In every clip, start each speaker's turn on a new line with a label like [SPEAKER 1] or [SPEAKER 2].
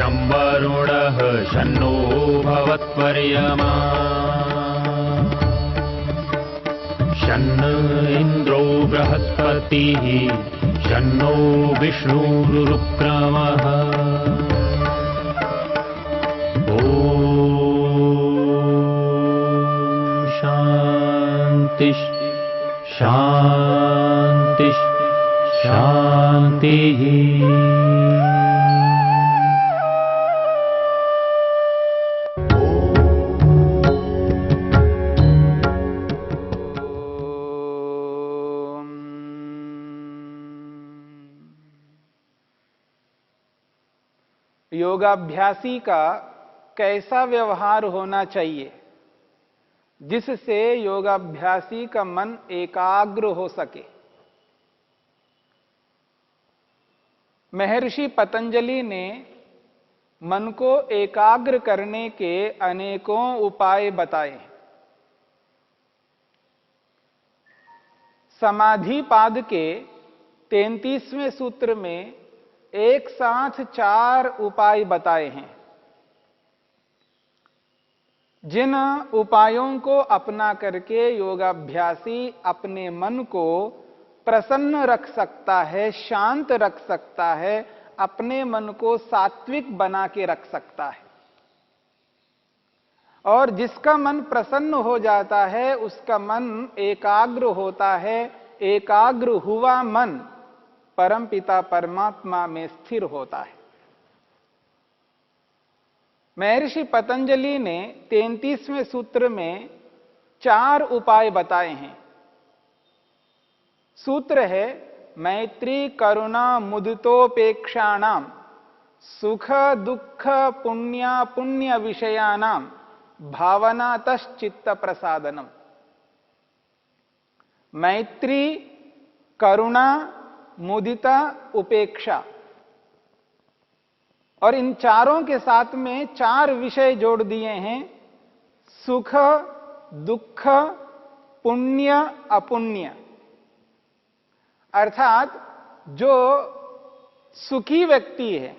[SPEAKER 1] शं वरुणः शन्नो भवत्वर्यमा शन्न इन्द्रो बृहस्पतिः शन्नो विष्णुरुक्रमः ॐ शान्ति शान्ति शान्तिः।
[SPEAKER 2] योगाभ्यासी का कैसा व्यवहार होना चाहिए जिससे योगाभ्यासी का मन एकाग्र हो सके। महर्षि पतंजलि ने मन को एकाग्र करने के अनेकों उपाय बताए। समाधिपाद के 33वें सूत्र में एक साथ 4 उपाय बताए हैं, जिन उपायों को अपना करके योगाभ्यासी अपने मन को प्रसन्न रख सकता है, शांत रख सकता है, अपने मन को सात्विक बना के रख सकता है। और जिसका मन प्रसन्न हो जाता है उसका मन एकाग्र होता है। एकाग्र हुआ मन परमपिता परमात्मा में स्थिर होता है। महर्षि पतंजलि ने 33वें सूत्र में 4 उपाय बताए हैं। सूत्र है मैत्री करुणा मुदितोपेक्षाणाम सुख दुख पुण्य पुण्य विषयानाम भावनातश्चित्त प्रसादनम। मैत्री, करुणा, मुदिता, उपेक्षा, और इन चारों के साथ में 4 विषय जोड़ दिए हैं, सुख, दुख, पुण्य, अपुण्य। अर्थात जो सुखी व्यक्ति है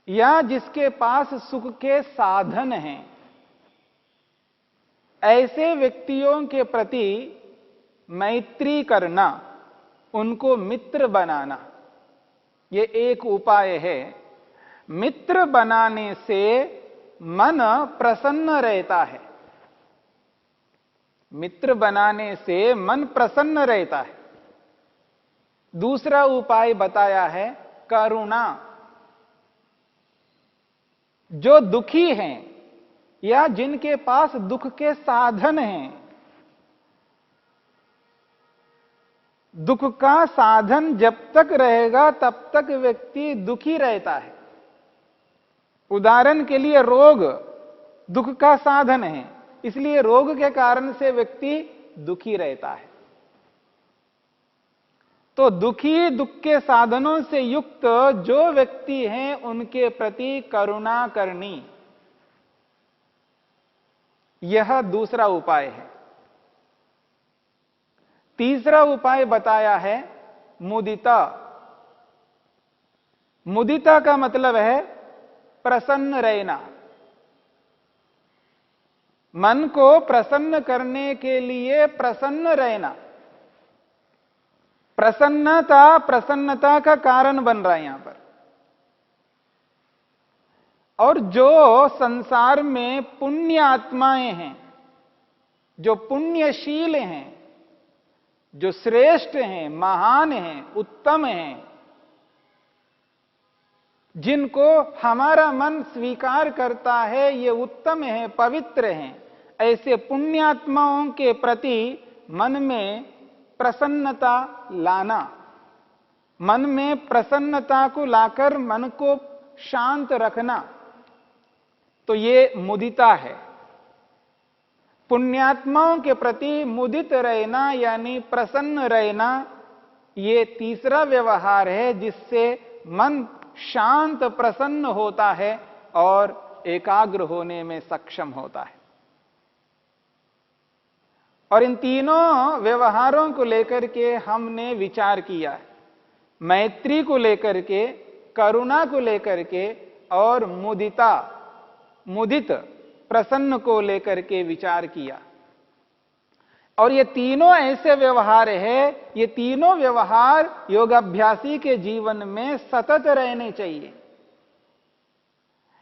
[SPEAKER 2] या जिसके पास सुख के साधन हैं, ऐसे व्यक्तियों के प्रति मैत्री करना, उनको मित्र बनाना, ये एक उपाय है। मित्र बनाने से मन प्रसन्न रहता है। मित्र बनाने से मन प्रसन्न रहता है। दूसरा उपाय बताया है करुणा। जो दुखी हैं या जिनके पास दुख के साधन हैं, दुख का साधन जब तक रहेगा तब तक व्यक्ति दुखी रहता है। उदाहरण के लिए रोग दुख का साधन है, इसलिए रोग के कारण से व्यक्ति दुखी रहता है। तो दुखी दुख के साधनों से युक्त जो व्यक्ति हैं उनके प्रति करुणा करनी, यह दूसरा उपाय है। तीसरा उपाय बताया है मुदिता। मुदिता का मतलब है प्रसन्न रहना। मन को प्रसन्न करने के लिए प्रसन्न रहना। प्रसन्नता प्रसन्नता का कारण बन रहा है यहां पर। और जो संसार में पुण्य आत्माएं हैं, जो पुण्यशील हैं, जो श्रेष्ठ हैं, महान हैं, उत्तम हैं, जिनको हमारा मन स्वीकार करता है ये उत्तम है, पवित्र हैं, ऐसे पुण्यात्माओं के प्रति मन में प्रसन्नता लाना, मन में प्रसन्नता को लाकर मन को शांत रखना, तो ये मुदिता है। पुण्यात्माओं के प्रति मुदित रहना यानी प्रसन्न रहना, ये तीसरा व्यवहार है जिससे मन शांत प्रसन्न होता है और एकाग्र होने में सक्षम होता है। और इन तीनों व्यवहारों को लेकर के हमने विचार किया है। मैत्री को लेकर के, करुणा को लेकर के और मुदित प्रसन्न को लेकर के विचार किया। और ये तीनों ऐसे व्यवहार है, ये तीनों व्यवहार योगाभ्यासी के जीवन में सतत रहने चाहिए।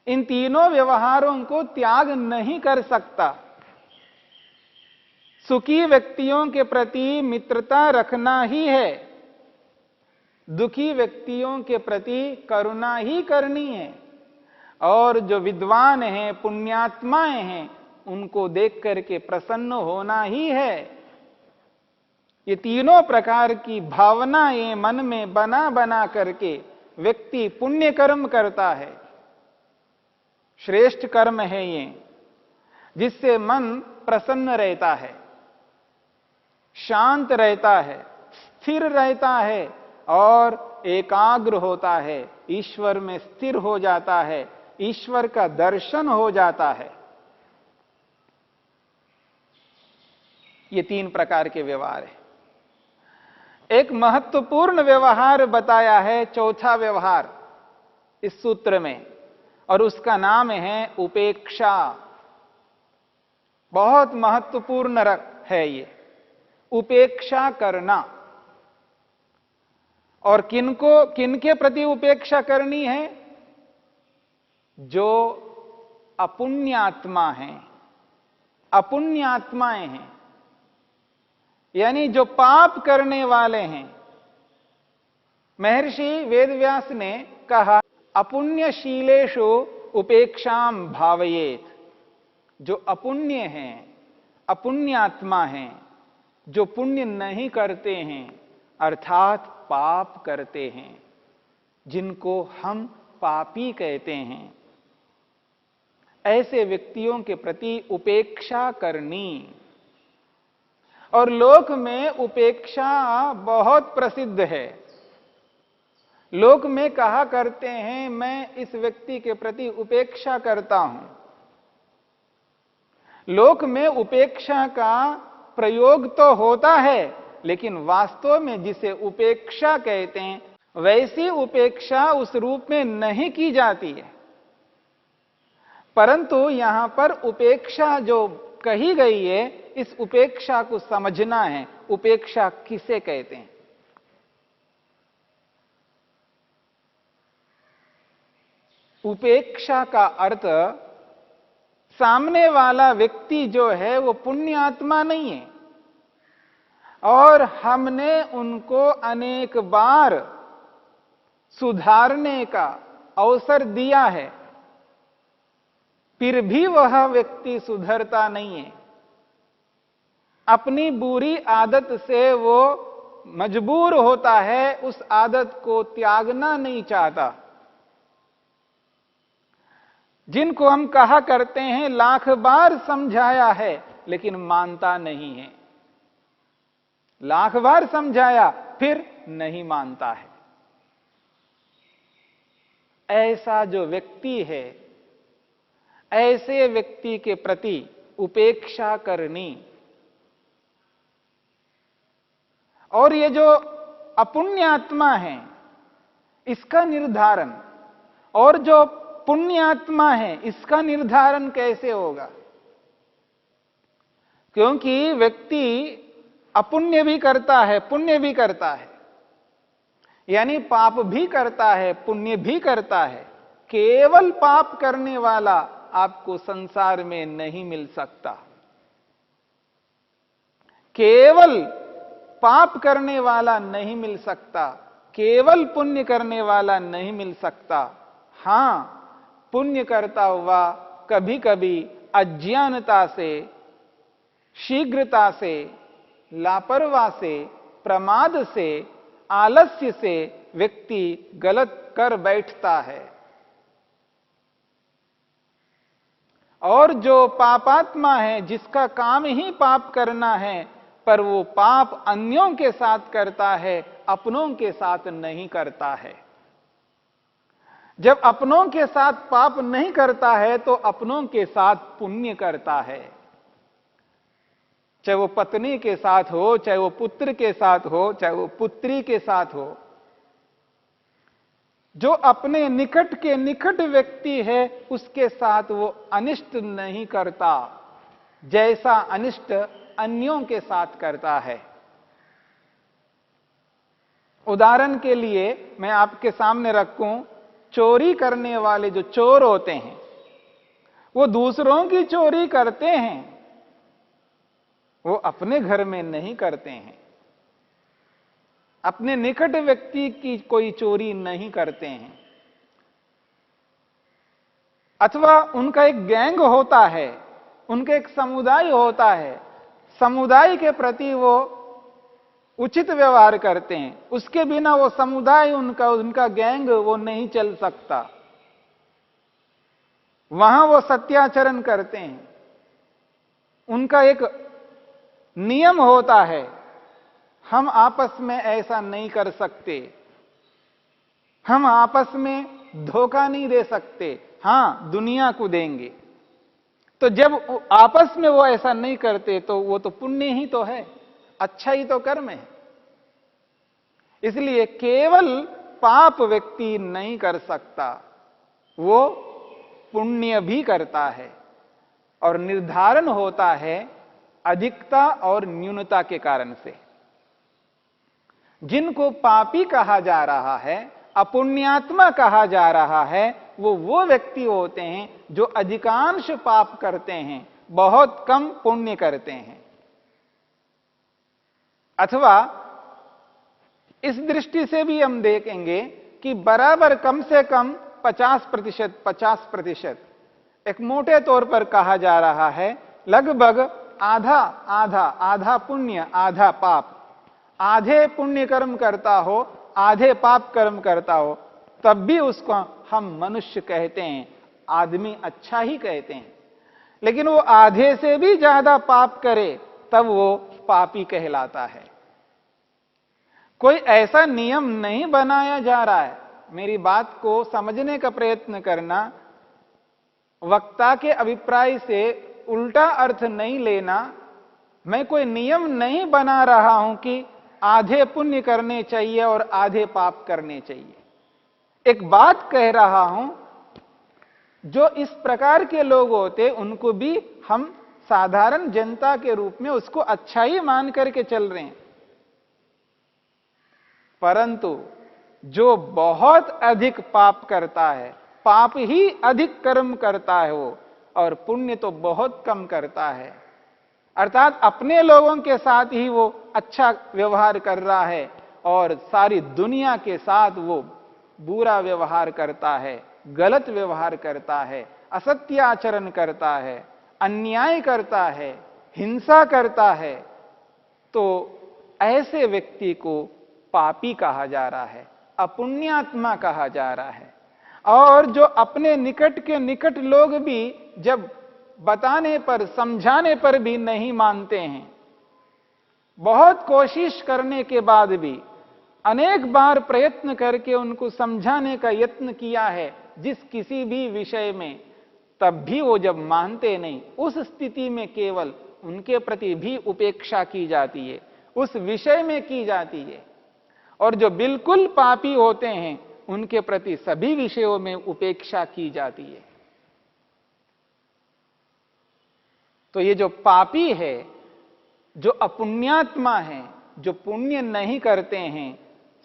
[SPEAKER 2] इन तीनों व्यवहारों को त्याग नहीं कर सकता। सुखी व्यक्तियों के प्रति मित्रता रखना ही है, दुखी व्यक्तियों के प्रति करुणा ही करनी है, और जो विद्वान हैं, पुण्यात्माएं हैं, उनको देख करके प्रसन्न होना ही है। ये तीनों प्रकार की भावनाएं मन में बना बना करके व्यक्ति पुण्य कर्म करता है। श्रेष्ठ कर्म है ये, जिससे मन प्रसन्न रहता है, शांत रहता है, स्थिर रहता है और एकाग्र होता है, ईश्वर में स्थिर हो जाता है, ईश्वर का दर्शन हो जाता है। ये तीन प्रकार के व्यवहार है। एक महत्वपूर्ण व्यवहार बताया है, चौथा व्यवहार इस सूत्र में, और उसका नाम है उपेक्षा। बहुत महत्वपूर्ण है ये, उपेक्षा करना। और किनके प्रति उपेक्षा करनी है? जो अपुण्यात्मा हैं, अपुण्यात्माएं हैं, यानी जो पाप करने वाले हैं। महर्षि वेदव्यास ने कहा, अपुण्यशीलेषु उपेक्षाम भावयेत। जो अपुण्य हैं, अपुण्यात्मा हैं, जो पुण्य नहीं करते हैं, अर्थात पाप करते हैं, जिनको हम पापी कहते हैं, ऐसे व्यक्तियों के प्रति उपेक्षा करनी। और लोक में उपेक्षा बहुत प्रसिद्ध है। लोक में कहा करते हैं, मैं इस व्यक्ति के प्रति उपेक्षा करता हूं। लोक में उपेक्षा का प्रयोग तो होता है, लेकिन वास्तव में जिसे उपेक्षा कहते हैं, वैसी उपेक्षा उस रूप में नहीं की जाती है। परंतु यहां पर उपेक्षा जो कही गई है, इस उपेक्षा को समझना है, उपेक्षा किसे कहते हैं। उपेक्षा का अर्थ, सामने वाला व्यक्ति जो है वो पुण्यात्मा नहीं है, और हमने उनको अनेक बार सुधारने का अवसर दिया है, फिर भी वह व्यक्ति सुधरता नहीं है। अपनी बुरी आदत से वो मजबूर होता है, उस आदत को त्यागना नहीं चाहता। जिनको हम कहा करते हैं, लाख बार समझाया है लेकिन मानता नहीं है, लाख बार समझाया फिर नहीं मानता है। ऐसा जो व्यक्ति है, ऐसे व्यक्ति के प्रति उपेक्षा करनी। और ये जो अपुण्यात्मा है, इसका निर्धारण, और जो पुण्यात्मा है, इसका निर्धारण कैसे होगा? क्योंकि व्यक्ति अपुण्य भी करता है, पुण्य भी करता है, यानी पाप भी करता है, पुण्य भी करता है। केवल पाप करने वाला आपको संसार में नहीं मिल सकता। केवल पाप करने वाला नहीं मिल सकता, केवल पुण्य करने वाला नहीं मिल सकता। हां, पुण्य करता हुआ कभी कभी अज्ञानता से, शीघ्रता से, लापरवाही से, प्रमाद से, आलस्य से व्यक्ति गलत कर बैठता है। और जो पापात्मा है, जिसका काम ही पाप करना है, पर वो पाप अन्यों के साथ करता है, अपनों के साथ नहीं करता है। जब अपनों के साथ पाप नहीं करता है, तो अपनों के साथ पुण्य करता है। चाहे वो पत्नी के साथ हो, चाहे वो पुत्र के साथ हो, चाहे वो पुत्री के साथ हो। जो अपने निकट के निकट व्यक्ति है उसके साथ वो अनिष्ट नहीं करता जैसा अनिष्ट अन्यों के साथ करता है। उदाहरण के लिए मैं आपके सामने रखूं, चोरी करने वाले जो चोर होते हैं वो दूसरों की चोरी करते हैं, वो अपने घर में नहीं करते हैं, अपने निकट व्यक्ति की कोई चोरी नहीं करते हैं। अथवा उनका एक गैंग होता है, उनका एक समुदाय होता है, समुदाय के प्रति वो उचित व्यवहार करते हैं, उसके बिना वो समुदाय उनका गैंग वो नहीं चल सकता। वहां वो सत्याचरण करते हैं, उनका एक नियम होता है, हम आपस में ऐसा नहीं कर सकते, हम आपस में धोखा नहीं दे सकते, हां दुनिया को देंगे। तो जब आपस में वो ऐसा नहीं करते तो वो तो पुण्य ही तो है, अच्छा ही तो कर्म है। इसलिए केवल पाप व्यक्ति नहीं कर सकता, वो पुण्य भी करता है। और निर्धारण होता है अधिकता और न्यूनता के कारण से। जिनको पापी कहा जा रहा है, अपुण्यात्मा कहा जा रहा है, वो व्यक्ति होते हैं जो अधिकांश पाप करते हैं, बहुत कम पुण्य करते हैं। अथवा इस दृष्टि से भी हम देखेंगे कि बराबर कम से कम 50% एक मोटे तौर पर कहा जा रहा है, लगभग आधा आधा, आधा पुण्य आधा पाप, आधे पुण्य कर्म करता हो आधे पाप कर्म करता हो, तब भी उसको हम मनुष्य कहते हैं, आदमी अच्छा ही कहते हैं। लेकिन वो आधे से भी ज्यादा पाप करे तब वो पापी कहलाता है। कोई ऐसा नियम नहीं बनाया जा रहा है। मेरी बात को समझने का प्रयत्न करना, वक्ता के अभिप्राय से उल्टा अर्थ नहीं लेना। मैं कोई नियम नहीं बना रहा हूं कि आधे पुण्य करने चाहिए और आधे पाप करने चाहिए। एक बात कह रहा हूं, जो इस प्रकार के लोग होते उनको भी हम साधारण जनता के रूप में उसको अच्छा ही मान करके चल रहे हैं। परंतु जो बहुत अधिक पाप करता है, पाप ही अधिक कर्म करता है वो, और पुण्य तो बहुत कम करता है, अर्थात अपने लोगों के साथ ही वो अच्छा व्यवहार कर रहा है और सारी दुनिया के साथ वो बुरा व्यवहार करता है, गलत व्यवहार करता है, असत्य आचरण करता है, अन्याय करता है, हिंसा करता है, तो ऐसे व्यक्ति को पापी कहा जा रहा है, अपुण्यात्मा कहा जा रहा है। और जो अपने निकट के निकट लोग भी जब बताने पर, समझाने पर भी नहीं मानते हैं, बहुत कोशिश करने के बाद भी, अनेक बार प्रयत्न करके उनको समझाने का यत्न किया है जिस किसी भी विषय में, तब भी वो जब मानते नहीं, उस स्थिति में केवल उनके प्रति भी उपेक्षा की जाती है, उस विषय में की जाती है। और जो बिल्कुल पापी होते हैं उनके प्रति सभी विषयों में उपेक्षा की जाती है। तो ये जो पापी है, जो अपुण्यात्मा है, जो पुण्य नहीं करते हैं,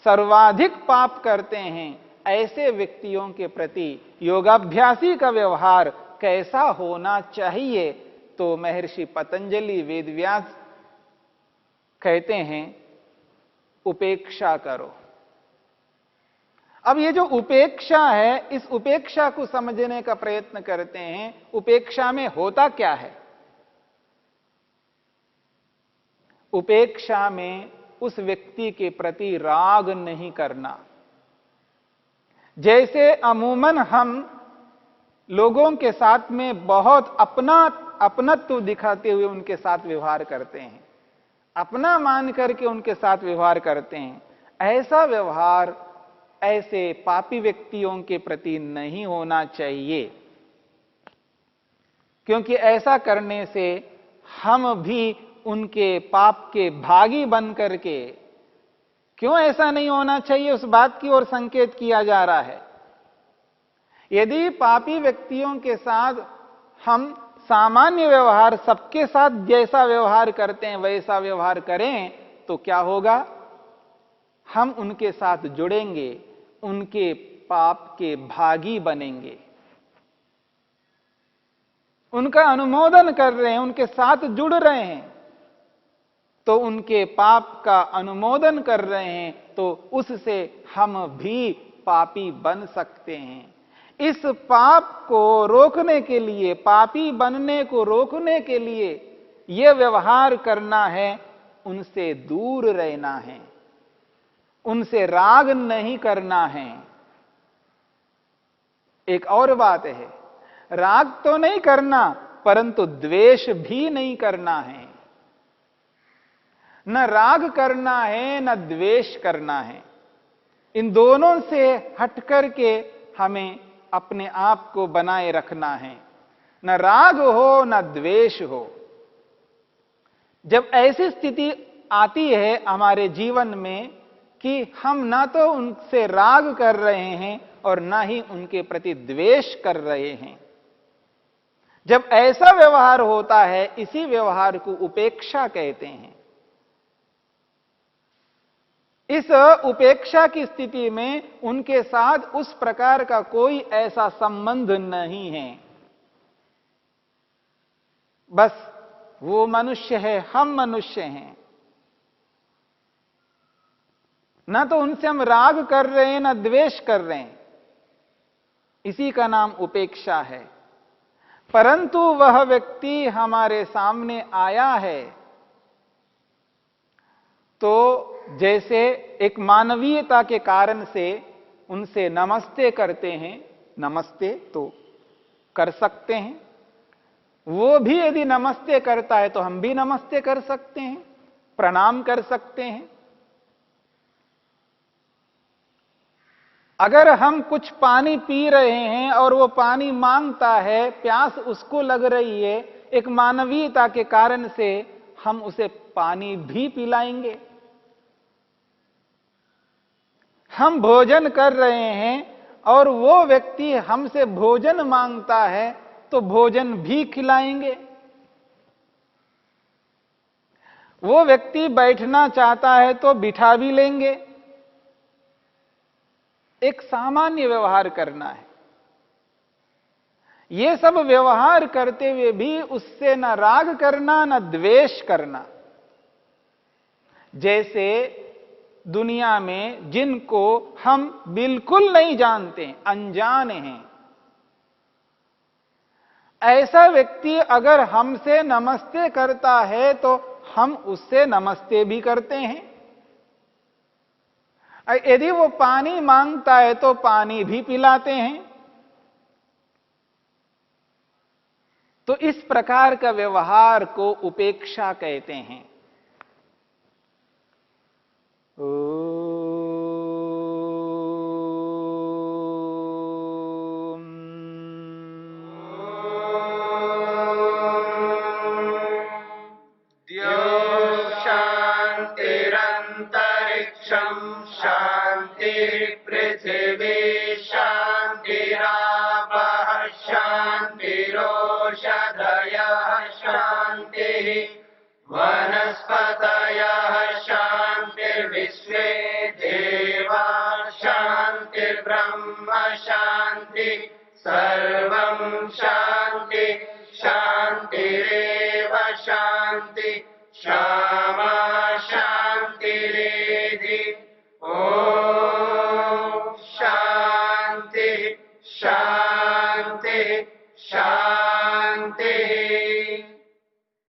[SPEAKER 2] सर्वाधिक पाप करते हैं, ऐसे व्यक्तियों के प्रति योगाभ्यासी का व्यवहार कैसा होना चाहिए? तो महर्षि पतंजलि वेदव्यास कहते हैं, उपेक्षा करो। अब ये जो उपेक्षा है, इस उपेक्षा को समझने का प्रयत्न करते हैं। उपेक्षा में होता क्या है? उपेक्षा में उस व्यक्ति के प्रति राग नहीं करना। जैसे अमूमन हम लोगों के साथ में बहुत अपनत्व दिखाते हुए उनके साथ व्यवहार करते हैं, अपना मान करके उनके साथ व्यवहार करते हैं, ऐसा व्यवहार ऐसे पापी व्यक्तियों के प्रति नहीं होना चाहिए। क्योंकि ऐसा करने से हम भी उनके पाप के भागी बन करके क्यों ऐसा नहीं होना चाहिए, उस बात की ओर संकेत किया जा रहा है। यदि पापी व्यक्तियों के साथ हम सामान्य व्यवहार, सबके साथ जैसा व्यवहार करते हैं वैसा व्यवहार करें तो क्या होगा? हम उनके साथ जुड़ेंगे, उनके पाप के भागी बनेंगे। उनका अनुमोदन कर रहे हैं, उनके साथ जुड़ रहे हैं, तो उनके पाप का अनुमोदन कर रहे हैं, तो उससे हम भी पापी बन सकते हैं। इस पाप को रोकने के लिए, पापी बनने को रोकने के लिए यह व्यवहार करना है, उनसे दूर रहना है, उनसे राग नहीं करना है। एक और बात है, राग तो नहीं करना, परंतु द्वेष भी नहीं करना है। न राग करना है, न द्वेष करना है। इन दोनों से हट करके हमें अपने आप को बनाए रखना है। न राग हो, न द्वेष हो। जब ऐसी स्थिति आती है हमारे जीवन में कि हम ना तो उनसे राग कर रहे हैं और ना ही उनके प्रति द्वेष कर रहे हैं, जब ऐसा व्यवहार होता है, इसी व्यवहार को उपेक्षा कहते हैं। इस उपेक्षा की स्थिति में उनके साथ उस प्रकार का कोई ऐसा संबंध नहीं है। बस वो मनुष्य है, हम मनुष्य हैं। ना तो उनसे हम राग कर रहे हैं, ना द्वेष कर रहे हैं। इसी का नाम उपेक्षा है। परंतु वह व्यक्ति हमारे सामने आया है तो जैसे एक मानवीयता के कारण से उनसे नमस्ते करते हैं, नमस्ते तो कर सकते हैं, वो भी यदि नमस्ते करता है तो हम भी नमस्ते कर सकते हैं, प्रणाम कर सकते हैं। अगर हम कुछ पानी पी रहे हैं और वो पानी मांगता है, प्यास उसको लग रही है, एक मानवीयता के कारण से हम उसे पानी भी पिलाएंगे। हम भोजन कर रहे हैं और वो व्यक्ति हमसे भोजन मांगता है तो भोजन भी खिलाएंगे। वो व्यक्ति बैठना चाहता है तो बिठा भी लेंगे। एक सामान्य व्यवहार करना है। ये सब व्यवहार करते हुए भी उससे न राग करना, न द्वेष करना। जैसे दुनिया में जिनको हम बिल्कुल नहीं जानते, अनजान हैं, ऐसा व्यक्ति अगर हमसे नमस्ते करता है तो हम उससे नमस्ते भी करते हैं। यदि वो पानी मांगता है तो पानी भी पिलाते हैं। तो इस प्रकार का व्यवहार को उपेक्षा कहते हैं।
[SPEAKER 3] शांतिरंतरिक्षं शांति पृथिवी शांतिरापः शांतिरोषधयः शांतिः वनस्पतयः शांतिर्विश्वे देवा शांतिर्ब्रह्म शांति सर्वं शांति शांतिरेव शांति क्षमा शांतिरेधि। ओम शांति शांति शांति।